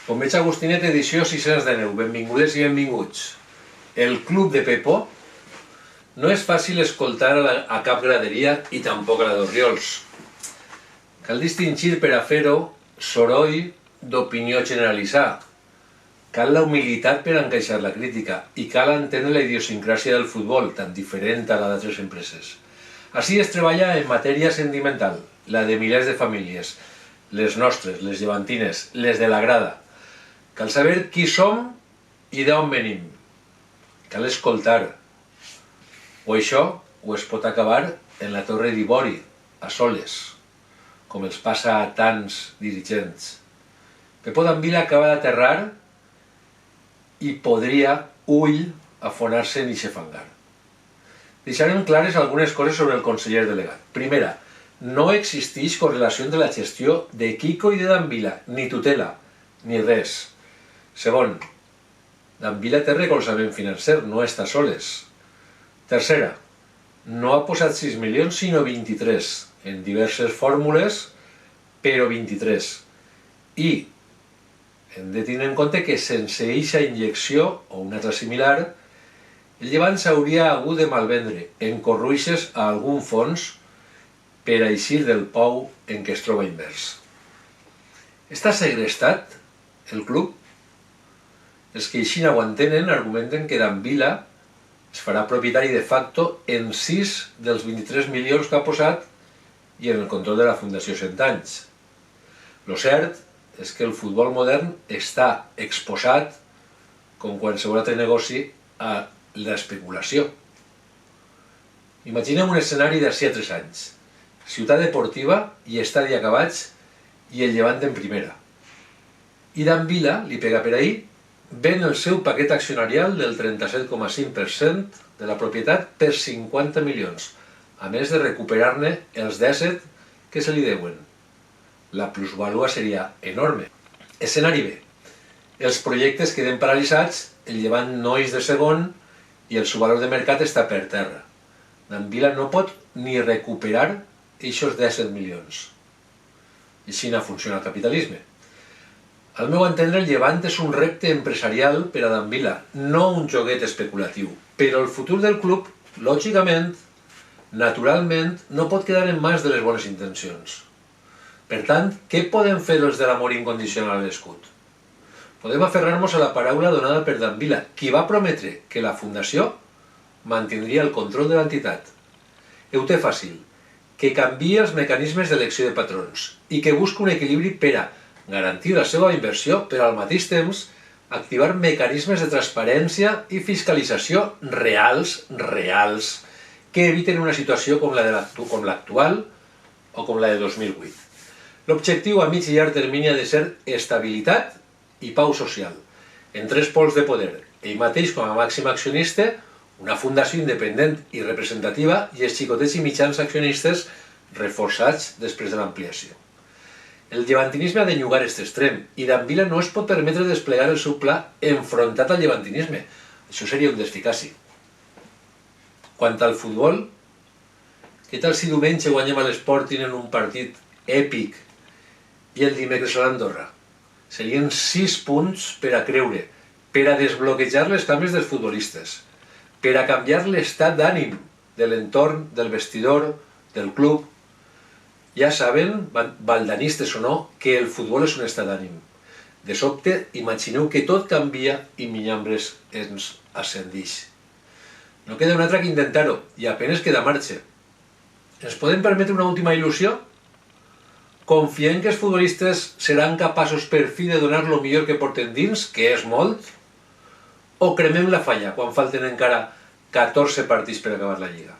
Bombeig Agustinet, edició 610. Benvingudes i benvinguts. El Club de Pepo no és fàcil escoltar a cap graderia i tampoc a la d'Orriols. Cal distingir per a fer-ho soroll d'opinió generalitzada. Cal la humilitat per encaixar la crítica i cal entendre la idiosincràsia del futbol, tan diferent a la d'altres empreses. Així es treballa en matèria sentimental, la de milers de famílies, les nostres, les llevantines, les de la grada. Cal saber qui som i d'on venim. Cal escoltar. O això o es pot acabar en la Torre d'Ivori, a soles, com els passa a tants dirigents. Pepo d'Anvila acaba d'aterrar i podria, afonar-se en eixe fangar. Deixarem clares algunes coses sobre el conseller delegat. Primera, no existeix correlació entre la gestió de Quico i de d'Anvila, ni tutela, ni res. Segon, d'Anvila té recolzament financer, no està soles. Tercera, no ha posat 6 milions sinó 23, en diverses fórmules, però 23. I hem de tenir en compte que sense eixa injecció, o una altra similar, el llevant s'hauria hagut de malvendre en corruixes a algun fons per a eixir del pou en què es troba immers. Està segrestat el club? Els que així no ho entenen argumenten que d'Anvila es farà propietari de facto en 6 dels 23 milions que ha posat i en el control de la Fundació 100 anys. Lo cert és que el futbol modern està exposat, com qualsevol altre negoci, a l'especulació. Imaginem un escenari d'ací a 3 anys. Ciutat deportiva i estadi acabats i el llevant en primera. I d'Anvila li pega per ahir, ven el seu paquet accionarial del 37,5% de la propietat per 50 milions, a més de recuperar-ne els 17 que se li deuen. La plusvàlua seria enorme. Escenari B. Els projectes queden paralitzats, el llevant no és de segon i el seu valor de mercat està per terra. D'Anvila no pot ni recuperar aquests 17 milions. I així no funciona el capitalisme. Al meu entendre, el llevant és un repte empresarial per a d'Anvila, no un joguet especulatiu. Però el futur del club, lògicament, naturalment, no pot quedar en mans de les bones intencions. Per tant, què podem fer els de l'amor incondicional a l'escut? Podem aferrar-nos a la paraula donada per d'Anvila, qui va prometre que la Fundació mantindria el control de l'entitat. Ho té fàcil, que canvia els mecanismes d'elecció de patrons i que busca un equilibri per a garantir la seva inversió, però al mateix temps activar mecanismes de transparència i fiscalització reals, que eviten una situació com l'actual o com la de 2008. L'objectiu a mig i llarg termini ha de ser estabilitat i pau social, en 3 pols de poder, ell mateix com a màxim accionista, una fundació independent i representativa i els xicotets i mitjans accionistes reforçats després de l'ampliació. El llevantinisme ha d'enllugar aquest extrem i d'Anvila no es pot permetre desplegar el seu pla enfrontat al llevantinisme. Això seria un desficaci. Quant al futbol, què tal si diumenge guanyem a l'Sporting en un partit èpic i el dimecres a l'Andorra? Serien 6 punts per a creure, per a desbloquejar les cames dels futbolistes, per a canviar l'estat d'ànim de l'entorn, del vestidor, del club. Ja saben, valdanistes o no, que el futbol és un estat d'ànim. De sobte, imagineu que tot canvia i Minyambres ens ascendix. No queda un altre que intentar-ho, i apenes queda marxa. Ens podem permetre una última il·lusió? Confiem que els futbolistes seran capaços per fi de donar el millor que porten dins, que és molt? O cremem la falla quan falten encara 14 partits per acabar la Lliga?